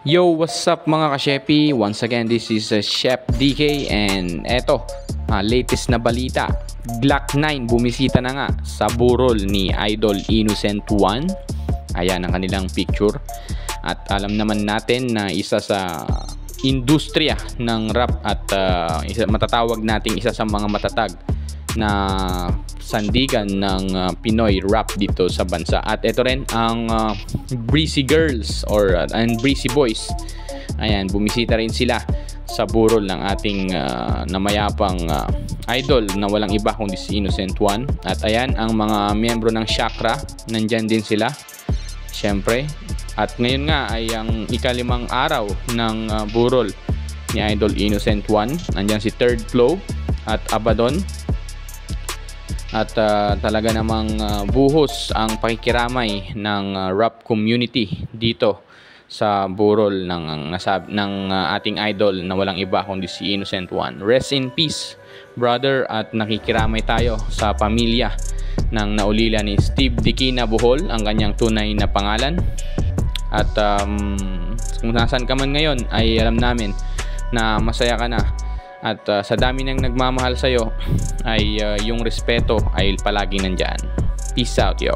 Yo, what's up mga ka-Shepi? Once again, this is Chef DK and eto, latest na balita. Glock 9 bumisita na nga sa burol ni Idol Innocent 1. Ayan ang kanilang picture. At alam naman natin na isa sa industriya ng rap at matatawag nating isa sa mga matatag na sandigan ng Pinoy rap dito sa bansa. At ito rin ang Breezy Girls and Breezy Boys. Ayan, bumisita rin sila sa burol ng ating namayapang idol na walang iba kundi si Innocent 1. At ayan ang mga miyembro ng Chakra, nandyan din sila syempre. At ngayon nga ay ang ika-5 araw ng burol ni Idol Innocent 1. Nandyan si Third Flow at Abaddon. At talaga namang buhos ang pakikiramay ng rap community dito sa burol ng ating idol na walang iba kundi si Innocent 1. Rest in peace, brother, at nakikiramay tayo sa pamilya ng naulila ni Steve Dikina Bohol, ang kanyang tunay na pangalan. At kung nasaan ka man ngayon ay alam namin na masaya ka na. At sa dami ng nagmamahal sa'yo ay yung respeto ay palaging nandyan. Peace out, yo.